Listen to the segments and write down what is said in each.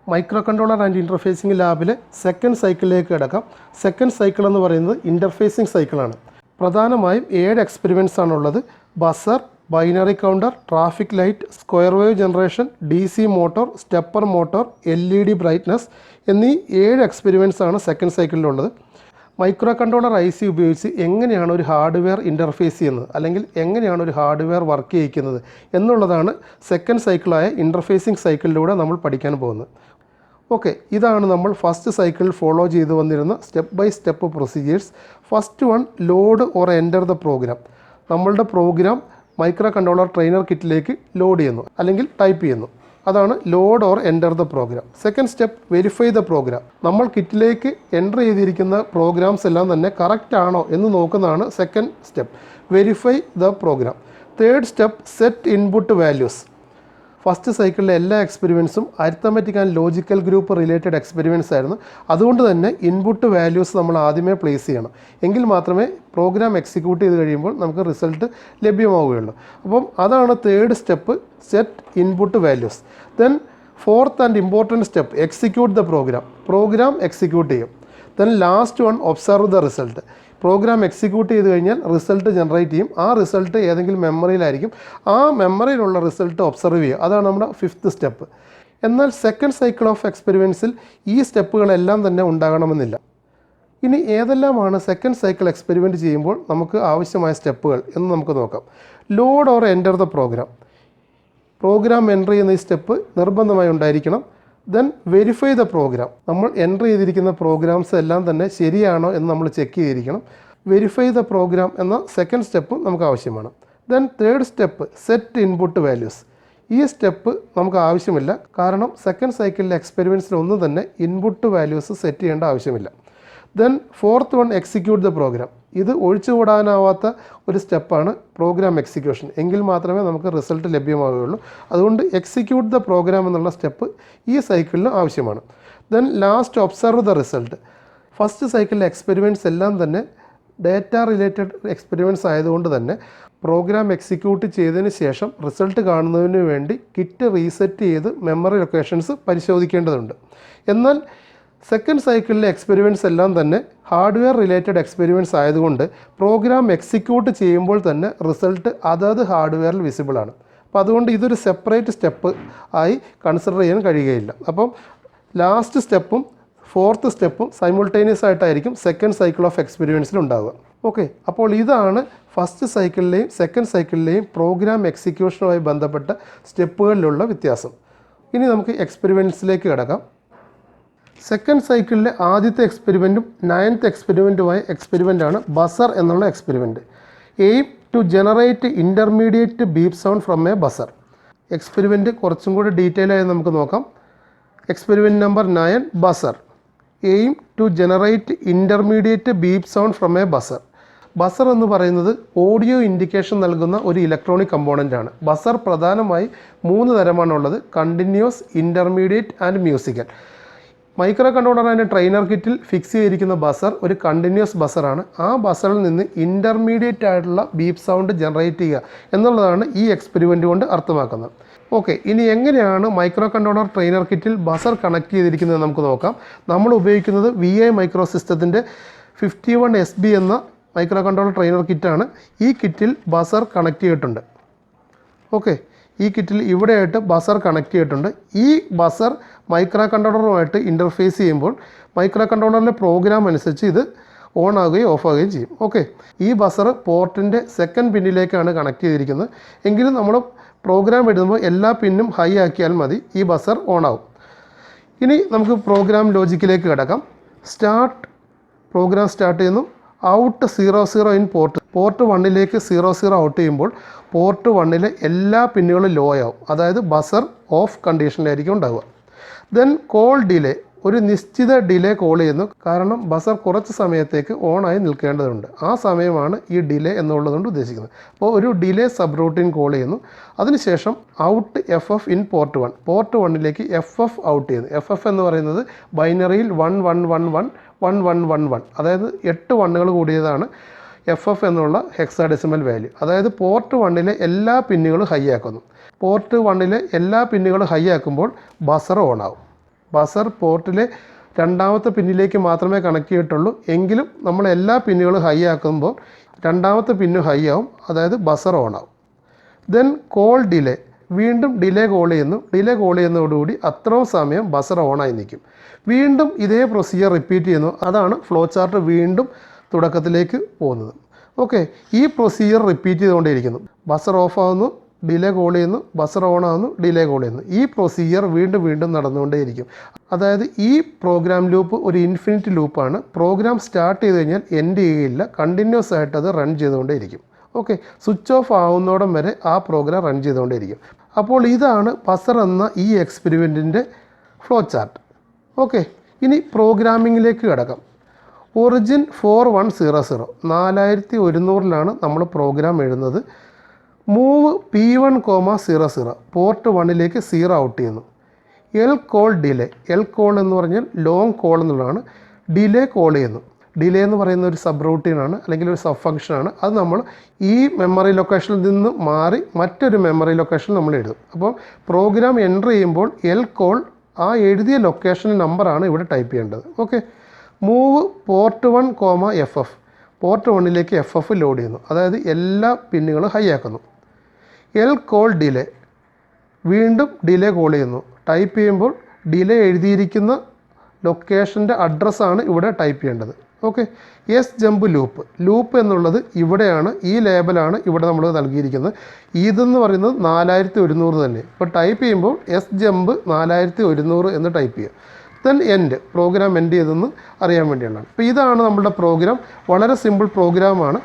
Micro controller and interfacing ലാബിലെ second സൈക്കിളിലേക്ക് കിടക്കാം. Second cycle എന്ന് പറയുന്നത് ഇൻ്റർഫേസിംഗ് സൈക്കിളാണ്. പ്രധാനമായും 7 എക്സ്പെരിമെൻറ്റ്സ് ആണുള്ളത്. Buzzer, binary counter, traffic light, square wave generation, DC motor, stepper motor, LED brightness എന്നീ 7 experiments ആണ് സെക്കൻഡ് സൈക്കിളിലുള്ളത്. മൈക്രോ കൺട്രോളർ IC ഉപയോഗിച്ച് എങ്ങനെയാണ് ഒരു ഹാർഡ്വെയർ ഇൻ്റർഫേസ് ചെയ്യുന്നത്, അല്ലെങ്കിൽ എങ്ങനെയാണ് ഒരു ഹാർഡ്വെയർ വർക്ക് ചെയ്യിക്കുന്നത് എന്നുള്ളതാണ് സെക്കൻഡ് സൈക്കിളായ ഇൻ്റർഫേസിംഗ് സൈക്കിളിലൂടെ നമ്മൾ പഠിക്കാൻ പോകുന്നത്. ഓക്കെ, ഇതാണ് നമ്മൾ ഫസ്റ്റ് സൈക്കിളിൽ ഫോളോ ചെയ്തു വന്നിരുന്ന step by step procedures. First one, load or enter the program. നമ്മളുടെ പ്രോഗ്രാം മൈക്രോ കൺട്രോളർ ട്രെയിനർ കിറ്റിലേക്ക് ലോഡ് ചെയ്യുന്നു അല്ലെങ്കിൽ ടൈപ്പ് ചെയ്യുന്നു. അതാണ് load or enter the program. Second step, verify the program. നമ്മൾ കിറ്റിലേക്ക് എൻ്റർ ചെയ്തിരിക്കുന്ന പ്രോഗ്രാംസ് എല്ലാം തന്നെ കറക്റ്റ് ആണോ എന്ന് നോക്കുന്നതാണ് second step, verify the program. Third step, set input values. First സൈക്കിളിലെ എല്ലാ എക്സ്പെരിമെൻറ്റ്സും arithmetic and logical group related experiments ആയിരുന്നു. അതുകൊണ്ട് തന്നെ ഇൻപുട്ട് വാല്യൂസ് നമ്മൾ ആദ്യമേ പ്ലേസ് ചെയ്യണം. എങ്കിൽ മാത്രമേ പ്രോഗ്രാം എക്സിക്യൂട്ട് ചെയ്ത് കഴിയുമ്പോൾ നമുക്ക് റിസൾട്ട് ലഭ്യമാവുകയുള്ളൂ. അപ്പം അതാണ് third step, set input values. Then fourth and important step, execute the program. Program execute ചെയ്യും. Then last one, observe the result. Program execute ചെയ്ത് കഴിഞ്ഞാൽ റിസൾട്ട് ജനറേറ്റ് ചെയ്യും. ആ റിസൾട്ട് ഏതെങ്കിലും മെമ്മറിയിലായിരിക്കും. ആ മെമ്മറിയിലുള്ള റിസൾട്ട് ഒബ്സർവ് ചെയ്യുക. അതാണ് നമ്മുടെ ഫിഫ്ത്ത് സ്റ്റെപ്പ്. എന്നാൽ സെക്കൻഡ് സൈക്കിൾ ഓഫ് എക്സ്പെരിമെൻറ്റ്സിൽ ഈ സ്റ്റെപ്പുകളെല്ലാം തന്നെ ഉണ്ടാകണമെന്നില്ല. ഇനി ഏതെല്ലാമാണ് സെക്കൻഡ് സൈക്കിൾ എക്സ്പെരിമെൻറ്റ് ചെയ്യുമ്പോൾ നമുക്ക് ആവശ്യമായ സ്റ്റെപ്പുകൾ എന്ന് നമുക്ക് നോക്കാം. Load or enter the program. Program enter ചെയ്യുന്ന ഈ സ്റ്റെപ്പ് നിർബന്ധമായി ഉണ്ടായിരിക്കണം. Then verify the program. നമ്മൾ എൻ്റർ ചെയ്തിരിക്കുന്ന പ്രോഗ്രാംസ് എല്ലാം തന്നെ ശരിയാണോ എന്ന് നമ്മൾ ചെക്ക് ചെയ്തിരിക്കണം. വെരിഫൈ ദ പ്രോഗ്രാം എന്ന സെക്കൻഡ് സ്റ്റെപ്പ് നമുക്ക് ആവശ്യമാണ്. Then third step, set input values. ഈ സ്റ്റെപ്പ് നമുക്ക് ആവശ്യമില്ല, കാരണം സെക്കൻഡ് സൈക്കിളിലെ എക്സ്പെരിമെൻറ്റ്സിലൊന്നും തന്നെ ഇൻപുട്ട് വാല്യൂസ് സെറ്റ് ചെയ്യേണ്ട ആവശ്യമില്ല. Then fourth one, execute the program. ഇത് ഒഴിച്ചുകൂടാനാവാത്ത ഒരു സ്റ്റെപ്പാണ് പ്രോഗ്രാം എക്സിക്യൂഷൻ. എങ്കിൽ മാത്രമേ നമുക്ക് റിസൾട്ട് ലഭ്യമാവുകയുള്ളൂ. അതുകൊണ്ട് എക്സിക്യൂട്ട് ദ പ്രോഗ്രാം എന്നുള്ള സ്റ്റെപ്പ് ഈ സൈക്കിളിൽ ആവശ്യമാണ്. Then last, observe the result. First സൈക്കിളിലെ എക്സ്പെരിമെൻറ്റ്സ് എല്ലാം തന്നെ ഡേറ്റ റിലേറ്റഡ് എക്സ്പെരിമെൻറ്റ്സ് ആയതുകൊണ്ട് തന്നെ പ്രോഗ്രാം എക്സിക്യൂട്ട് ചെയ്തതിന് ശേഷം റിസൾട്ട് കാണുന്നതിന് വേണ്ടി കിറ്റ് റീസെറ്റ് ചെയ്ത് മെമ്മറി ലൊക്കേഷൻസ് പരിശോധിക്കേണ്ടതുണ്ട്. എന്നാൽ സെക്കൻഡ് സൈക്കിളിലെ എക്സ്പെരിമെൻറ്റ്സ് എല്ലാം തന്നെ ഹാർഡ്വെയർ റിലേറ്റഡ് എക്സ്പെരിമെൻറ്റ്സ് ആയതുകൊണ്ട് പ്രോഗ്രാം എക്സിക്യൂട്ട് ചെയ്യുമ്പോൾ തന്നെ റിസൾട്ട് അതത് ഹാർഡ്വെയറിൽ വിസിബിളാണ്. അപ്പോൾ അതുകൊണ്ട് ഇതൊരു സെപ്പറേറ്റ് സ്റ്റെപ്പ് ആയി കൺസിഡർ ചെയ്യാൻ കഴിയുകയില്ല. അപ്പം ലാസ്റ്റ് സ്റ്റെപ്പും ഫോർത്ത് സ്റ്റെപ്പും സൈമിൾട്ടേനിയസ് ആയിട്ടായിരിക്കും സെക്കൻഡ് സൈക്കിൾ ഓഫ് എക്സ്പെരിമെൻറ്റ്സിൽ ഉണ്ടാവുക. ഓക്കെ, അപ്പോൾ ഇതാണ് ഫസ്റ്റ് സൈക്കിളിലെയും സെക്കൻഡ് സൈക്കിളിലെയും പ്രോഗ്രാം എക്സിക്യൂഷനുമായി ബന്ധപ്പെട്ട സ്റ്റെപ്പുകളിലുള്ള വ്യത്യാസം. ഇനി നമുക്ക് എക്സ്പെരിമെൻറ്റ്സിലേക്ക് കിടക്കാം. സെക്കൻഡ് സൈക്കിളിലെ ആദ്യത്തെ എക്സ്പെരിമെൻറ്റും 9th എക്സ്പെരിമെൻറ്റുമായ എക്സ്പെരിമെൻ്റാണ് ബസർ എന്നുള്ള experiment. Aim to generate intermediate beep sound from a buzzer. Experiment കുറച്ചും കൂടി ഡീറ്റെയിൽ ആയി നമുക്ക് നോക്കാം. Experiment number 9, buzzer. Aim to generate intermediate beep sound from a buzzer. Buzzer എന്ന് പറയുന്നത് ഓഡിയോ ഇൻഡിക്കേഷൻ നൽകുന്ന ഒരു ഇലക്ട്രോണിക് കമ്പോണൻ്റ് ആണ്. ബസർ പ്രധാനമായി 3 തരമാണുള്ളത്: continuous, intermediate and musical. Micro controller and trainer കിറ്റിൽ ഫിക്സ് ചെയ്തിരിക്കുന്ന ബസർ ഒരു കണ്ടിന്യൂസ് ബസറാണ്. ആ ബസറിൽ നിന്ന് ഇൻ്റർമീഡിയറ്റ് ആയിട്ടുള്ള ബീപ്പ് സൗണ്ട് ജനറേറ്റ് ചെയ്യുക എന്നുള്ളതാണ് ഈ എക്സ്പെരിമെൻ്റ് കൊണ്ട് അർത്ഥമാക്കുന്നത്. ഓക്കെ, ഇനി എങ്ങനെയാണ് മൈക്രോ കൺട്രോളർ ട്രെയിനർ കിറ്റിൽ ബസർ കണക്ട് ചെയ്തിരിക്കുന്നത് നമുക്ക് നോക്കാം. നമ്മൾ ഉപയോഗിക്കുന്നത് VI മൈക്രോ സിസ്റ്റത്തിൻ്റെ 51SB എന്ന മൈക്രോ കൺട്രോളർ ട്രെയിനർ കിറ്റാണ്. ഈ കിറ്റിൽ ബസർ കണക്ട് ചെയ്തിട്ടുണ്ട്. ഓക്കെ, ഈ കിറ്റിൽ ഇവിടെയായിട്ട് ബസർ കണക്ട് ചെയ്തിട്ടുണ്ട്. ഈ ബസർ മൈക്രോ കൺട്രോളറുമായിട്ട് ഇൻ്റർഫേസ് ചെയ്യുമ്പോൾ മൈക്രോ കൺട്രോളറിൻ്റെ പ്രോഗ്രാം അനുസരിച്ച് ഇത് ഓൺ ആവുകയും ഓഫ് ആവുകയും ചെയ്യും. ഓക്കെ, ഈ ബസർ പോർട്ടിൻ്റെ സെക്കൻഡ് പിന്നിലേക്കാണ് കണക്ട് ചെയ്തിരിക്കുന്നത്. എങ്കിലും നമ്മൾ പ്രോഗ്രാം എഴുതുമ്പോൾ എല്ലാ പിന്നും ഹൈ ആക്കിയാൽ മതി, ഈ ബസർ ഓൺ ആവും. ഇനി നമുക്ക് പ്രോഗ്രാം ലോജിക്കിലേക്ക് കിടക്കാം. സ്റ്റാർട്ട്, പ്രോഗ്രാം സ്റ്റാർട്ട് ചെയ്യുന്നു. ഔട്ട് 00 ഇൻ പോർട്ട് 1ലേക്ക് 00 ഔട്ട് ചെയ്യുമ്പോൾ പോർട്ട് 1ലെ എല്ലാ പിന്നുകളും ലോ ആവും. അതായത് ബസർ ഓഫ് കണ്ടീഷനിലായിരിക്കും ഉണ്ടാവുക. ദെൻ കോൾ ഡിലേ, ഒരു നിശ്ചിത ഡിലേ കോൾ ചെയ്യുന്നു. കാരണം ബസർ കുറച്ച് സമയത്തേക്ക് ഓണായി നിൽക്കേണ്ടതുണ്ട്. ആ സമയമാണ് ഈ ഡിലേ എന്നുള്ളതുകൊണ്ട് ഉദ്ദേശിക്കുന്നത്. അപ്പോൾ ഒരു ഡിലേ സബ് റൂട്ടീൻ കോൾ ചെയ്യുന്നു. അതിനുശേഷം out FF in port 1. Port 1ലേക്ക് FF ഔട്ട് ചെയ്യുന്നു. FF എന്ന് പറയുന്നത് ബൈനറിയിൽ 111111, അതായത് 8 1കൾ കൂടിയതാണ് FF എന്നുള്ള ഹെക്സാഡെസിമൽ വാല്യൂ. അതായത് പോർട്ട് 1ലെ എല്ലാ പിന്നുകളും ഹൈ ആക്കുന്നു. പോർട്ട് 1ലെ എല്ലാ പിന്നുകളും ഹൈ ആക്കുമ്പോൾ ബസർ ഓൺ ആവും. ബസർ പോർട്ടിലെ രണ്ടാമത്തെ പിന്നിലേക്ക് മാത്രമേ കണക്ട് ചെയ്തിട്ടുള്ളൂ. എങ്കിലും നമ്മൾ എല്ലാ പിന്നുകളും ഹൈ ആക്കുമ്പോൾ രണ്ടാമത്തെ പിന്നു ഹൈ ആവും, അതായത് ബസർ ഓൺ ആവും. ദെൻ കോൾ ഡിലേ, വീണ്ടും ഡിലേ കോൾ ചെയ്യുന്നു. ഡിലേ കോൾ ചെയ്യുന്നതോടുകൂടി അത്രയും സമയം ബസർ ഓണായി നിൽക്കും. വീണ്ടും ഇതേ പ്രൊസീജിയർ റിപ്പീറ്റ് ചെയ്യുന്നു. അതാണ് ഫ്ലോ ചാർട്ട് വീണ്ടും തുടക്കത്തിലേക്ക് പോകുന്നത്. ഓക്കെ, ഈ പ്രൊസീജിയർ റിപ്പീറ്റ് ചെയ്തുകൊണ്ടേയിരിക്കുന്നു. ബസർ ഓഫ് ആവുന്നു, ഡിലേ കോൾ ചെയ്യുന്നു, ബസർ ഓൺ ആവുന്നു, ഡിലേ കോൾ ചെയ്യുന്നു. ഈ പ്രൊസീജിയർ വീണ്ടും വീണ്ടും നടന്നുകൊണ്ടേയിരിക്കും. അതായത് ഈ പ്രോഗ്രാം ലൂപ്പ് ഒരു ഇൻഫിനിറ്റ് ലൂപ്പാണ്. പ്രോഗ്രാം സ്റ്റാർട്ട് ചെയ്ത് കഴിഞ്ഞാൽ എൻഡ് ചെയ്യുകയില്ല, കണ്ടിന്യൂസ് ആയിട്ട് അത് റൺ ചെയ്തുകൊണ്ടേയിരിക്കും. ഓക്കെ, സ്വിച്ച് ഓഫ് ആവുന്നോടം വരെ ആ പ്രോഗ്രാം റൺ ചെയ്തുകൊണ്ടേയിരിക്കും. അപ്പോൾ ഇതാണ് ബസർ എന്ന ഈ എക്സ്പെരിമെൻറ്റിൻ്റെ ഫ്ലോ ചാർട്ട്. ഓക്കെ, ഇനി പ്രോഗ്രാമിങ്ങിലേക്ക് കിടക്കാം. ഒറിജിൻ 4100 4100 നമ്മൾ പ്രോഗ്രാം എഴുതുന്നത്. മൂവ് P1,00 പോർട്ട് 1ലേക്ക് 0 ഔട്ട് ചെയ്യുന്നു. L call delay, L call എന്ന് പറഞ്ഞാൽ ലോങ് കോൾ എന്നുള്ളതാണ്. ഡിലേ കോൾ ചെയ്യുന്നു. ഡിലേ എന്ന് പറയുന്ന ഒരു സബ് റൂട്ടീനാണ്, അല്ലെങ്കിൽ ഒരു സബ് ഫംഗ്ഷനാണ്. അത് നമ്മൾ ഈ മെമ്മറി ലൊക്കേഷനിൽ നിന്ന് മാറി മറ്റൊരു മെമ്മറി ലൊക്കേഷൻ നമ്മൾ എഴുതും. അപ്പോൾ പ്രോഗ്രാം എൻ്റർ ചെയ്യുമ്പോൾ എൽ കോൾ ആ എഴുതിയ ലൊക്കേഷൻ നമ്പറാണ് ഇവിടെ ടൈപ്പ് ചെയ്യേണ്ടത്. Okay, move port 1,FF port 1ലേക്ക് FF ലോഡ് ചെയ്യുന്നു, അതായത് എല്ലാ പിന്നുകളും ഹൈ ആക്കുന്നു. എൽ കോൾ ഡിലേ, വീണ്ടും ഡിലേ കോൾ ചെയ്യുന്നു. ടൈപ്പ് ചെയ്യുമ്പോൾ ഡിലേ എഴുതിയിരിക്കുന്ന ലൊക്കേഷൻ്റെ അഡ്രസ്സാണ് ഇവിടെ ടൈപ്പ് ചെയ്യേണ്ടത്. Okay, S jump loop, loop എന്നുള്ളത് ഇവിടെയാണ്, ഈ ലേബലാണ് ഇവിടെ നമ്മൾ നൽകിയിരിക്കുന്നത്. ഇതെന്ന് പറയുന്നത് 4100 തന്നെ. ഇപ്പോൾ ടൈപ്പ് ചെയ്യുമ്പോൾ എസ് ജമ്പ് 4100 എന്ന് ടൈപ്പ് ചെയ്യുക. ദെൻ എൻഡ്, പ്രോഗ്രാം എൻഡ് ചെയ്തെന്ന് അറിയാൻ വേണ്ടിയാണ്. അപ്പോൾ ഇതാണ് നമ്മുടെ പ്രോഗ്രാം. വളരെ സിമ്പിൾ പ്രോഗ്രാമാണ്.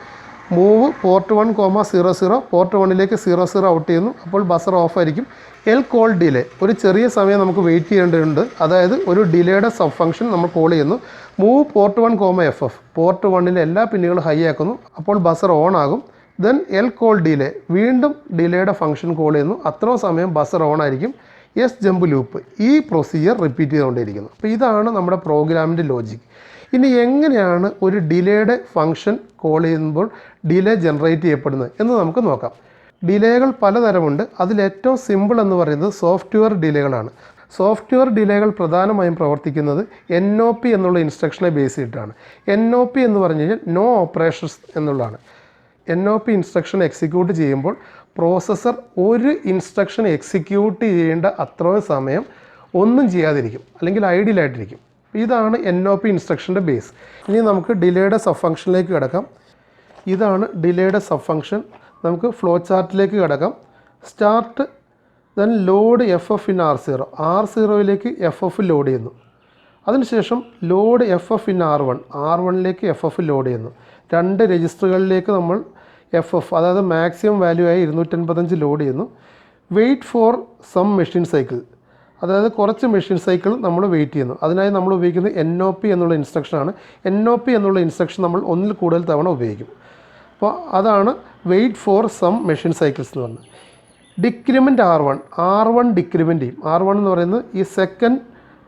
മൂവ് പോർട്ട് 1,00 പോർട്ട് 1ലേക്ക് 00 ഔട്ട് ചെയ്യുന്നു. അപ്പോൾ ബസർ ഓഫ് ആയിരിക്കും. എൽ കോൾ ഡിലേ, ഒരു ചെറിയ സമയം നമുക്ക് വെയിറ്റ് ചെയ്യേണ്ടതുണ്ട്. അതായത് ഒരു ഡിലേയുടെ സബ് ഫംഗ്ഷൻ നമ്മൾ കോൾ ചെയ്യുന്നു. മൂവ് പോർട്ട് 1,FF പോർട്ട് 1ലെ എല്ലാ പിന്നുകളും ഹൈ ആക്കുന്നു. അപ്പോൾ ബസർ ഓൺ ആകും. ദെൻ എൽ കോൾ ഡിലേ, വീണ്ടും ഡിലേയുടെ ഫംഗ്ഷൻ കോൾ ചെയ്യുന്നു. അത്രയും സമയം ബസർ ഓൺ ആയിരിക്കും. എസ് ജമ്പ് ലൂപ്പ്, ഈ പ്രൊസീജിയർ റിപ്പീറ്റ് ചെയ്തുകൊണ്ടിരിക്കുന്നു. അപ്പോൾ ഇതാണ് നമ്മുടെ പ്രോഗ്രാമിൻ്റെ ലോജിക്. ഇനി എങ്ങനെയാണ് ഒരു ഡിലേയുടെ ഫംഗ്ഷൻ കോൾ ചെയ്യുമ്പോൾ ഡിലേ ജനറേറ്റ് ചെയ്യപ്പെടുന്നത് എന്ന് നമുക്ക് നോക്കാം. ഡിലേകൾ പലതരമുണ്ട്. അതിലേറ്റവും സിമ്പിൾ എന്ന് പറയുന്നത് സോഫ്റ്റ്വെയർ ഡിലേകളാണ്. സോഫ്റ്റ്വെയർ ഡിലേകൾ പ്രധാനമായും പ്രവർത്തിക്കുന്നത് NOP എന്നുള്ള ഇൻസ്ട്രക്ഷനെ ബേസ് ചെയ്തിട്ടാണ്. NOP എന്ന് പറഞ്ഞു കഴിഞ്ഞാൽ നോ ഓപ്പറേഷൻസ് എന്നുള്ളതാണ്. NOP ഇൻസ്ട്രക്ഷൻ എക്സിക്യൂട്ട് ചെയ്യുമ്പോൾ പ്രോസസ്സർ ഒരു ഇൻസ്ട്രക്ഷൻ എക്സിക്യൂട്ട് ചെയ്യേണ്ട അത്രയും സമയം ഒന്നും ചെയ്യാതിരിക്കും, അല്ലെങ്കിൽ ഐഡിയലായിട്ടിരിക്കും. ഇതാണ് NOP ഇൻസ്ട്രക്ഷൻ്റെ ബേസ്. ഇനി നമുക്ക് ഡിലേയുടെ സബ് ഫംഗ്ഷനിലേക്ക് കിടക്കാം. ഇതാണ് ഡിലേയുടെ സബ് ഫംഗ്ഷൻ. നമുക്ക് ഫ്ലോ ചാർട്ടിലേക്ക് കിടക്കാം. Start, then load FF in R0, R0യിലേക്ക് FF load ചെയ്യുന്നു. അതിനുശേഷം load FF in R1, R1ലേക്ക് FF load ചെയ്യുന്നു. രണ്ട് രജിസ്റ്ററുകളിലേക്ക് നമ്മൾ FF, അതായത് മാക്സിമം വാല്യൂ ആയി 255 ലോഡ് ചെയ്യുന്നു. Wait for some machine cycle, അതായത് കുറച്ച് മെഷീൻ സൈക്കിൾ നമ്മൾ വെയിറ്റ് ചെയ്യുന്നു. അതിനായി നമ്മൾ ഉപയോഗിക്കുന്നത് NOP എന്നുള്ള ഇൻസ്ട്രക്ഷനാണ്. NOP എന്നുള്ള ഇൻസ്ട്രക്ഷൻ നമ്മൾ ഒന്നിൽ കൂടുതൽ തവണ ഉപയോഗിക്കും. അപ്പോൾ അതാണ് wait for some machine cycles എന്ന് പറഞ്ഞത്. ഡിക്രിമെൻറ്റ് R1 ഡിക്രിമെൻറ്റ് ചെയ്യും. R1 എന്ന് പറയുന്നത് ഈ സെക്കൻഡ്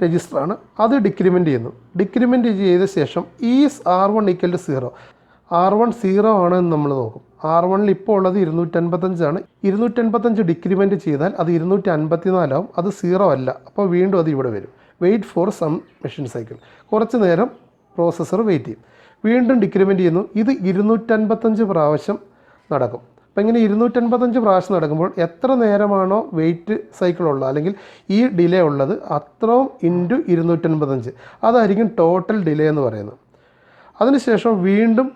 രജിസ്റ്ററാണ്. അത് ഡിക്രിമെൻറ്റ് ചെയ്യുന്നു. ഡിക്രിമെൻറ്റ് ചെയ്ത ശേഷം ഈസ് R1 = 0, R1 0 ആണെന്ന് നമ്മൾ നോക്കും. R1ൽ ഇപ്പോൾ ഉള്ളത് 255 ആണ്. 255 ഡിക്രിമെൻറ്റ് ചെയ്താൽ അത് 254 ആവും. അത് 0 അല്ല. അപ്പോൾ വീണ്ടും അത് ഇവിടെ വരും. Wait for some machine cycle. കുറച്ച് നേരം പ്രോസസ്സർ വെയിറ്റ് ചെയ്യും. വീണ്ടും ഡിക്രിമെൻറ്റ് ചെയ്യുന്നു. ഇത് 255 പ്രാവശ്യം നടക്കും. അപ്പോൾ ഇങ്ങനെ 255 പ്രാവശ്യം നടക്കുമ്പോൾ എത്ര നേരമാണോ വെയിറ്റ് സൈക്കിൾ ഉള്ളത്, അല്ലെങ്കിൽ ഈ ഡിലേ ഉള്ളത്, അത്രയും ഇൻറ്റു 255, അതായിരിക്കും ടോട്ടൽ ഡിലേ എന്ന് പറയുന്നത്. അതിനുശേഷം വീണ്ടും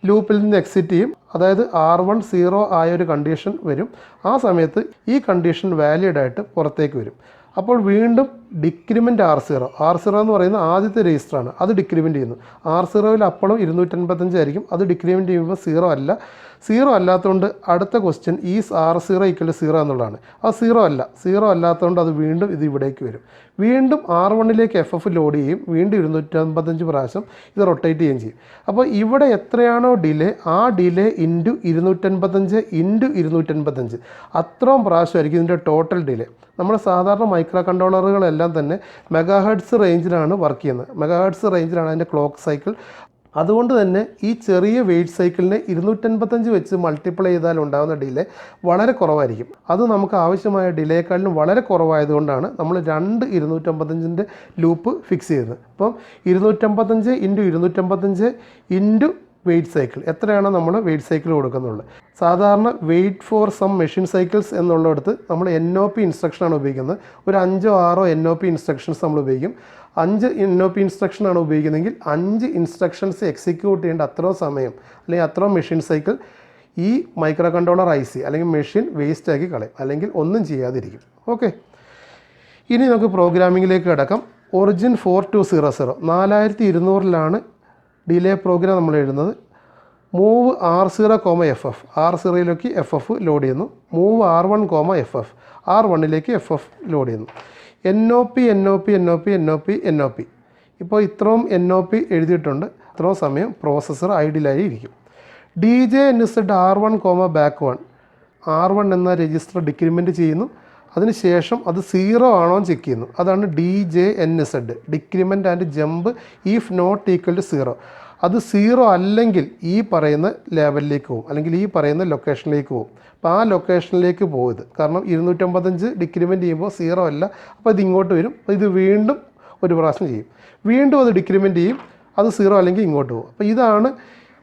ലൂപ്പിൽ നിന്ന് എക്സിറ്റ് ചെയ്യും. അതായത് R1 0 ആയൊരു കണ്ടീഷൻ വരും. ആ സമയത്ത് ഈ കണ്ടീഷൻ വാലിഡ് ആയിട്ട് പുറത്തേക്ക് വരും. അപ്പോൾ വീണ്ടും ഡിക്രിമെൻറ്റ് R0 എന്ന് പറയുന്ന ആദ്യത്തെ രജിസ്റ്ററാണ്, അത് ഡിക്രിമെൻറ്റ് ചെയ്യുന്നു. R0യിൽ അപ്പോഴും 255 ആയിരിക്കും. അത് ഡിക്രിമെൻറ്റ് ചെയ്യുമ്പോൾ 0 അല്ല. 0 അല്ലാത്തതുകൊണ്ട് അടുത്ത ക്വസ്റ്റ്യൻ ഈസ് R0 = 0 എന്നുള്ളതാണ്. അത് 0 അല്ല. 0 അല്ലാത്തതുകൊണ്ട് അത് വീണ്ടും ഇത് ഇവിടേക്ക് വരും. വീണ്ടും R1ലേക്ക് FF ലോഡ് ചെയ്യും. വീണ്ടും 255 പ്രാവശ്യം ഇത് റൊട്ടേറ്റ് ചെയ്യുകയും ചെയ്യും. അപ്പോൾ ഇവിടെ എത്രയാണോ ഡിലേ, ആ ഡിലേ ഇൻറ്റു 255 ഇൻറ്റു 255, അത്രയും പ്രാവശ്യമായിരിക്കും ഇതിൻ്റെ ടോട്ടൽ ഡിലേ. നമ്മൾ സാധാരണ മൈക്രോ കൺട്രോളറുകളെല്ലാം തന്നെ മെഗാഹെർട്സ് റേഞ്ചിലാണ് വർക്ക് ചെയ്യുന്നത്. മെഗാഹെർട്സ് റേഞ്ചിലാണ് അതിൻ്റെ ക്ലോക്ക് സൈക്കിൾ. അതുകൊണ്ട് തന്നെ ഈ ചെറിയ വെയിറ്റ് സൈക്കിളിനെ 255 വെച്ച് മൾട്ടിപ്ലൈ ചെയ്താൽ ഉണ്ടാകുന്ന ഡിലേ വളരെ കുറവായിരിക്കും. അത് നമുക്ക് ആവശ്യമായ ഡിലേക്കാളിലും വളരെ കുറവായതുകൊണ്ടാണ് നമ്മൾ 2 255-ൻ്റെ ലൂപ്പ് ഫിക്സ് ചെയ്യുന്നത്. അപ്പം 255 × 255 × വെയിറ്റ് സൈക്കിൾ എത്രയാണോ നമ്മൾ വെയിറ്റ് സൈക്കിൾ കൊടുക്കുന്നുള്ളത്. സാധാരണ wait for some machine cycles എന്നുള്ളിടത്ത് നമ്മൾ NOP ഇൻസ്ട്രക്ഷനാണ് ഉപയോഗിക്കുന്നത്. ഒരു 5 or 6 NOP ഇൻസ്ട്രക്ഷൻസ് നമ്മൾ ഉപയോഗിക്കും. 5 NOP ഇൻസ്ട്രക്ഷനാണ് ഉപയോഗിക്കുന്നതെങ്കിൽ 5 ഇൻസ്ട്രക്ഷൻസ് എക്സിക്യൂട്ട് ചെയ്യേണ്ട അത്രയും സമയം അല്ലെങ്കിൽ അത്രയും മെഷീൻ സൈക്കിൾ ഈ മൈക്രോ കൺട്രോളർ IC അല്ലെങ്കിൽ മെഷീൻ വേസ്റ്റ് ആക്കി കളയും, അല്ലെങ്കിൽ ഒന്നും ചെയ്യാതിരിക്കും. ഓക്കെ, ഇനി നമുക്ക് പ്രോഗ്രാമിങ്ങിലേക്ക് കിടക്കാം. ഒറിജിൻ 4200 4200-ലാണ് ഡിലേ പ്രോഗ്രാം നമ്മൾ എഴുതുന്നത്. മൂവ് R0, R0യിലേക്ക് FF ലോഡ് ചെയ്യുന്നു. Move R1, FF R1ലേക്ക് FF load ചെയ്യുന്നു. NOP. ഇപ്പോൾ ഇത്രയും NOP എഴുതിയിട്ടുണ്ട്. ഇത്രയും സമയം പ്രോസസ്സർ ഐഡിയലായി ഇരിക്കും. DJNZ R1, back1 R1 എന്ന രജിസ്റ്റർ ഡിക്രിമെൻറ്റ് ചെയ്യുന്നു. അതിനുശേഷം അത് 0 ആണോ ചെക്ക് ചെയ്യുന്നു. അതാണ് DJNZ, decrement and jump if not equal to 0. അത് 0 അല്ലെങ്കിൽ ഈ പറയുന്ന ലെവലിലേക്ക് പോകും, അല്ലെങ്കിൽ ഈ പറയുന്ന ലൊക്കേഷനിലേക്ക് പോകും. അപ്പോൾ ആ ലൊക്കേഷനിലേക്ക് പോയത് കാരണം 255 ഡിക്രിമെൻറ്റ് ചെയ്യുമ്പോൾ 0 അല്ല, അപ്പോൾ ഇത് ഇങ്ങോട്ട് വരും. അപ്പോൾ ഇത് വീണ്ടും ഒരു പ്രാവശ്യം ചെയ്യും, വീണ്ടും അത് ഡിക്രിമെൻറ്റ് ചെയ്യും, അത് 0 അല്ലെങ്കിൽ ഇങ്ങോട്ട് പോകും. അപ്പോൾ ഇതാണ്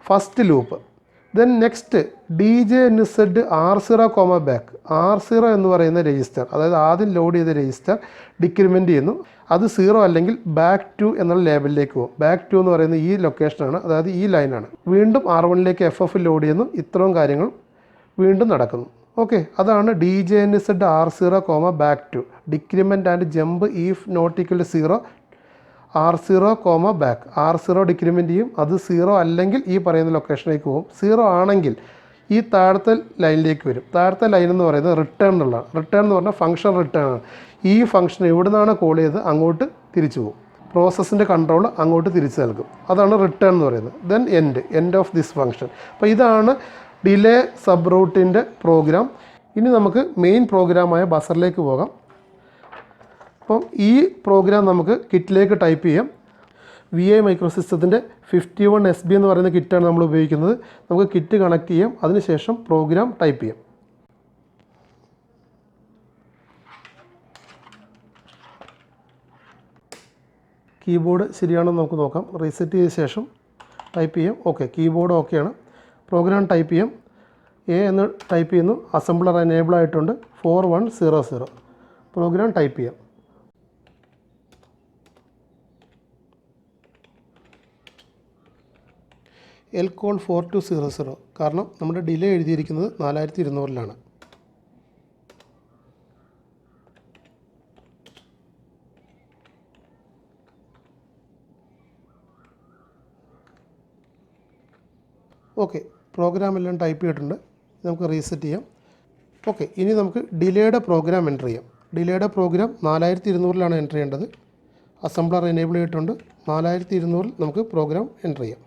first loop. Then next DJNZ R0, back R0 എന്ന് പറയുന്ന രജിസ്റ്റർ, അതായത് ആദ്യം ലോഡ് ചെയ്ത രജിസ്റ്റർ ഡിക്രിമെൻറ്റ് ചെയ്യുന്നു. അത് 0 അല്ലെങ്കിൽ ബാക്ക് ടു എന്നുള്ള ലേബലിലേക്ക് പോകും. ബാക്ക് ടു എന്ന് പറയുന്നത് ഈ ലൊക്കേഷനാണ്, അതായത് ഈ ലൈനാണ്. വീണ്ടും R1ലേക്ക് FF ലോഡ് ചെയ്യുന്നു. ഇത്രയും കാര്യങ്ങൾ വീണ്ടും നടക്കുന്നു. ഓക്കെ, അതാണ് DJNZ R0, back to decrement and jump if not equal to 0 R0, back R0 decrement ചെയ്യും. അത് 0 അല്ലെങ്കിൽ ഈ പറയുന്ന ലൊക്കേഷനിലേക്ക് പോകും. 0 ആണെങ്കിൽ ഈ താഴത്തെ ലൈനിലേക്ക് വരും. താഴത്തെ ലൈൻ എന്ന് പറയുന്നത് റിട്ടേൺ എന്നുള്ളതാണ്. റിട്ടേൺ എന്ന് പറഞ്ഞാൽ ഫംഗ്ഷൻ റിട്ടേൺ ആണ്. ഈ ഫംഗ്ഷൻ എവിടെ നിന്നാണ് കോൾ ചെയ്ത് അങ്ങോട്ട് തിരിച്ചു പോകും. പ്രോസസ്സിൻ്റെ കൺട്രോൾ അങ്ങോട്ട് തിരിച്ചു നൽകും. അതാണ് റിട്ടേൺ എന്ന് പറയുന്നത്. Then end of this function. അപ്പോൾ ഇതാണ് ഡിലേ സബ് റൂട്ടിൻ്റെ പ്രോഗ്രാം. ഇനി നമുക്ക് മെയിൻ പ്രോഗ്രാമായ ബസറിലേക്ക് പോകാം. അപ്പം ഈ പ്രോഗ്രാം നമുക്ക് കിറ്റിലേക്ക് ടൈപ്പ് ചെയ്യാം. VI മൈക്രോസിസ്റ്റത്തിൻ്റെ 51SB എന്ന് പറയുന്ന കിറ്റാണ് നമ്മൾ ഉപയോഗിക്കുന്നത്. നമുക്ക് കിറ്റ് കണക്ട് ചെയ്യാം, അതിനുശേഷം പ്രോഗ്രാം ടൈപ്പ് ചെയ്യാം. കീബോർഡ് ശരിയാണെന്ന് നമുക്ക് നോക്കാം. റീസെറ്റ് ചെയ്ത ശേഷം ടൈപ്പ് ചെയ്യാം. ഓക്കെ, കീബോർഡ് ഓക്കെയാണ്. പ്രോഗ്രാം ടൈപ്പ് ചെയ്യാം. A എന്ന് ടൈപ്പ് ചെയ്യുന്നു. അസംബ്ലർ എനേബിൾ ആയിട്ടുണ്ട്. 4100 പ്രോഗ്രാം ടൈപ്പ് ചെയ്യാം. LCOL 4200 കാരണം നമ്മുടെ ഡിലേ എഴുതിയിരിക്കുന്നത് 4200-ലാണ്. ഓക്കെ, പ്രോഗ്രാം എല്ലാം ടൈപ്പ് ചെയ്തിട്ടുണ്ട്. നമുക്ക് റീസെറ്റ് ചെയ്യാം. ഓക്കെ, ഇനി നമുക്ക് ഡിലേയുടെ പ്രോഗ്രാം എൻ്റർ ചെയ്യാം. ഡിലേയുടെ പ്രോഗ്രാം 4200-ലാണ് എൻ്റർ ചെയ്യേണ്ടത്. അസംബ്ലർ എനേബിൾ ചെയ്തിട്ടുണ്ട്. 4200-ൽ നമുക്ക് പ്രോഗ്രാം എൻ്റർ ചെയ്യാം.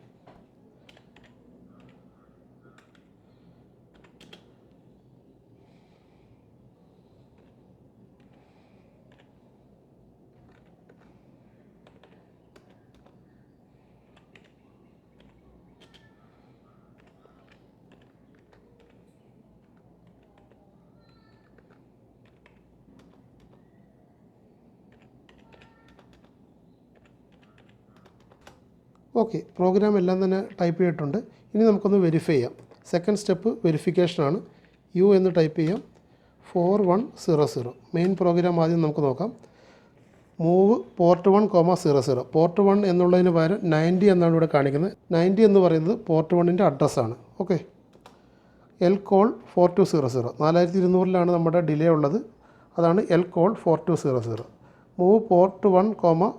ഓക്കെ, പ്രോഗ്രാം എല്ലാം തന്നെ ടൈപ്പ് ചെയ്തിട്ടുണ്ട്. ഇനി നമുക്കൊന്ന് വെരിഫൈ ചെയ്യാം. സെക്കൻഡ് സ്റ്റെപ്പ് വെരിഫിക്കേഷനാണ്. U എന്ന് ടൈപ്പ് ചെയ്യാം. 4100 മെയിൻ പ്രോഗ്രാം ആദ്യം നമുക്ക് നോക്കാം. മൂവ് പോർട്ട് 1, 00 പോർട്ട് 1 എന്നുള്ളതിന് പകരം 90 എന്നാണ് ഇവിടെ കാണിക്കുന്നത്. 90 എന്ന് പറയുന്നത് പോർട്ട് 1-ൻ്റെ അഡ്രസ്സാണ്. ഓക്കെ, LCOL 4200 4200-ലാണ് നമ്മുടെ ഡിലേ ഉള്ളത്. അതാണ് LCOL 4200. Move port 1,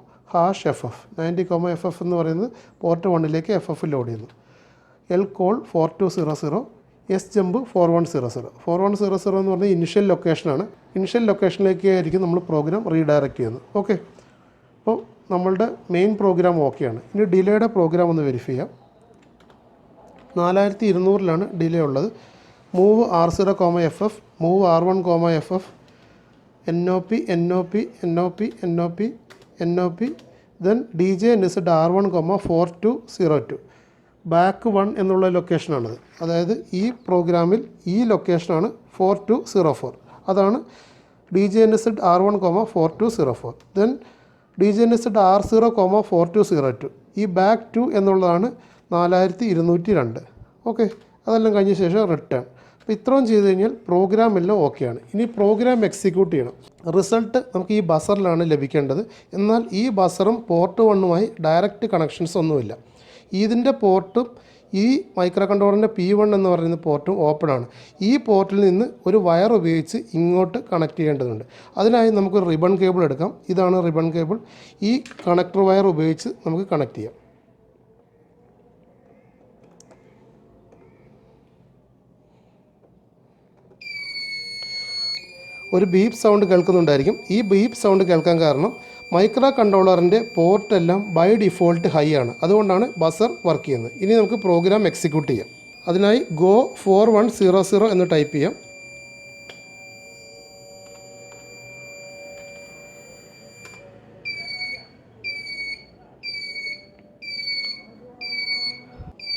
#FF 90, FF എന്ന് പറയുന്നത് പോർട്ട് 1ലേക്ക് FF ലോഡ് ചെയ്യുന്നു. LCOL 4200 SJump 4100 4100 എന്ന് പറഞ്ഞാൽ ഇനിഷ്യൽ ലൊക്കേഷനാണ്. ഇനിഷ്യൽ ലൊക്കേഷനിലേക്ക് ആയിരിക്കും നമ്മൾ പ്രോഗ്രാം റീഡയറക്റ്റ് ചെയ്യുന്നത്. ഓക്കെ, അപ്പോൾ നമ്മളുടെ മെയിൻ പ്രോഗ്രാം ഓക്കെയാണ്. ഇനി ഡിലേയുടെ പ്രോഗ്രാം ഒന്ന് വെരിഫൈ ചെയ്യാം. 4200-ലാണ് ഡിലേ ഉള്ളത്. Move R0, FF move R1, FF NOP then DJNZ R1, 4202 back 1 എന്നുള്ള ലൊക്കേഷനാണത്. അതായത് ഈ പ്രോഗ്രാമിൽ ഈ ലൊക്കേഷനാണ് 4204. അതാണ് DJNZ R1, 4204. Then DJNZ R0, 4202. ഈ ബാക്ക് 2 എന്നുള്ളതാണ് 4202. ഓക്കെ, അതെല്ലാം കഴിഞ്ഞ ശേഷം റിട്ടേൺ. അപ്പോൾ ഇത്രയും ചെയ്ത് കഴിഞ്ഞാൽ പ്രോഗ്രാം എല്ലാം ഓക്കെയാണ്. ഇനി പ്രോഗ്രാം എക്സിക്യൂട്ട് ചെയ്യണം. റിസൾട്ട് നമുക്ക് ഈ ബസറിലാണ് ലഭിക്കേണ്ടത്. എന്നാൽ ഈ ബസറും പോർട്ട് 1 ഡയറക്റ്റ് കണക്ഷൻസ് ഒന്നുമില്ല. ഇതിൻ്റെ പോർട്ടും ഈ മൈക്രോ കൺട്രോളറിൻ്റെ P1 എന്ന് പറയുന്ന പോർട്ടും ഓപ്പൺ ആണ്. ഈ പോർട്ടിൽ നിന്ന് ഒരു വയർ ഉപയോഗിച്ച് ഇങ്ങോട്ട് കണക്ട് ചെയ്യേണ്ടതുണ്ട്. അതിനായി നമുക്ക് റിബൺ കേബിൾ എടുക്കാം. ഇതാണ് റിബൺ കേബിൾ. ഈ കണക്ടർ വയർ ഉപയോഗിച്ച് നമുക്ക് കണക്ട് ചെയ്യാം. ഒരു ബീപ്പ് സൗണ്ട് കേൾക്കുന്നുണ്ടായിരിക്കും. ഈ ബീപ്പ് സൗണ്ട് കേൾക്കാൻ കാരണം മൈക്രോ കൺട്രോളറിൻ്റെ പോർട്ടെല്ലാം ബൈ ഡിഫോൾട്ട് ഹൈ ആണ്. അതുകൊണ്ടാണ് ബസർ വർക്ക് ചെയ്യുന്നത്. ഇനി നമുക്ക് പ്രോഗ്രാം എക്സിക്യൂട്ട് ചെയ്യാം. അതിനായി ഗോ 4100 എന്ന് ടൈപ്പ് ചെയ്യാം.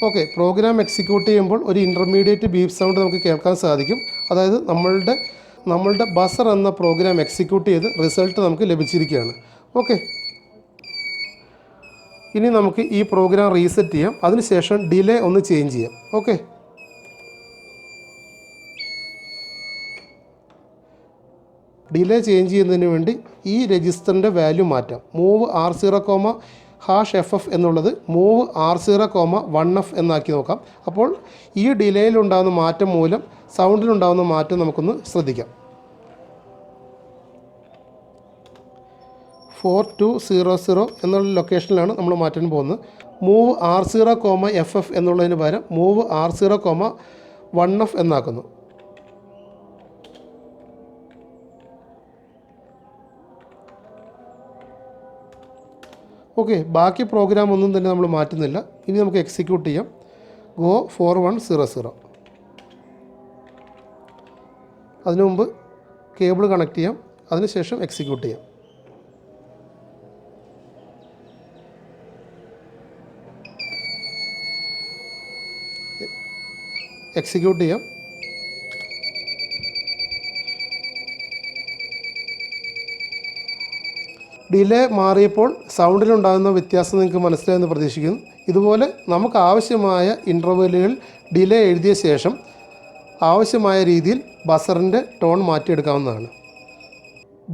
ഓക്കെ, പ്രോഗ്രാം എക്സിക്യൂട്ട് ചെയ്യുമ്പോൾ ഒരു ഇൻ്റർമീഡിയറ്റ് ബീപ്പ് സൗണ്ട് നമുക്ക് കേൾക്കാൻ സാധിക്കും. അതായത് നമ്മളുടെ ബസർ എന്ന പ്രോഗ്രാം എക്സിക്യൂട്ട് ചെയ്ത് റിസൾട്ട് നമുക്ക് ലഭിച്ചിരിക്കുകയാണ്. ഓക്കെ, ഇനി നമുക്ക് ഈ പ്രോഗ്രാം റീസെറ്റ് ചെയ്യാം. അതിനുശേഷം ഡിലേ ഒന്ന് ചേഞ്ച് ചെയ്യാം. ഓക്കെ, ഡിലേ ചേഞ്ച് ചെയ്യുന്നതിന് വേണ്ടി ഈ രജിസ്റ്ററിൻ്റെ വാല്യൂ മാറ്റാം. മൂവ് R0, #FF എന്നുള്ളത് മൂവ് R0, 1F എന്നാക്കി നോക്കാം. അപ്പോൾ ഈ ഡിലേയിലുണ്ടാകുന്ന മാറ്റം മൂലം സൗണ്ടിലുണ്ടാകുന്ന മാറ്റം നമുക്കൊന്ന് ശ്രദ്ധിക്കാം. 4200 എന്നുള്ള ലൊക്കേഷനിലാണ് നമ്മൾ മാറ്റാൻ പോകുന്നത്. മൂവ് R0, FF എന്നുള്ളതിന് പകരം മൂവ് R0, 1F എന്നാക്കുന്നു. ഓക്കെ, ബാക്കി പ്രോഗ്രാം ഒന്നും തന്നെ നമ്മൾ മാറ്റുന്നില്ല. ഇനി നമുക്ക് എക്സിക്യൂട്ട് ചെയ്യാം. ഗോ 4100. അതിനു മുമ്പ് കേബിൾ കണക്ട് ചെയ്യാം. അതിനുശേഷം എക്സിക്യൂട്ട് ചെയ്യാം. എക്സിക്യൂട്ട് ചെയ്യാം. ഡിലേ മാറിയപ്പോൾ സൗണ്ടിലുണ്ടാകുന്ന വ്യത്യാസം നിങ്ങൾക്ക് മനസ്സിലായെന്ന് പ്രതീക്ഷിക്കുന്നു. ഇതുപോലെ നമുക്ക് ആവശ്യമായ ഇൻ്റർവെല്ലുകൾ ഡിലേ എഴുതിയ ശേഷം ആവശ്യമായ രീതിയിൽ ബസറിൻ്റെ ടോൺ മാറ്റിയെടുക്കാവുന്നതാണ്.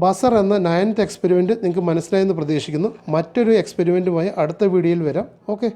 ബസർ എന്ന 9th എക്സ്പെരിമെൻറ്റ് നിങ്ങൾക്ക് മനസ്സിലായെന്ന് പ്രതീക്ഷിക്കുന്നു. മറ്റൊരു എക്സ്പെരിമെൻറ്റുമായി അടുത്ത വീഡിയോയിൽ വരാം. ഓക്കെ.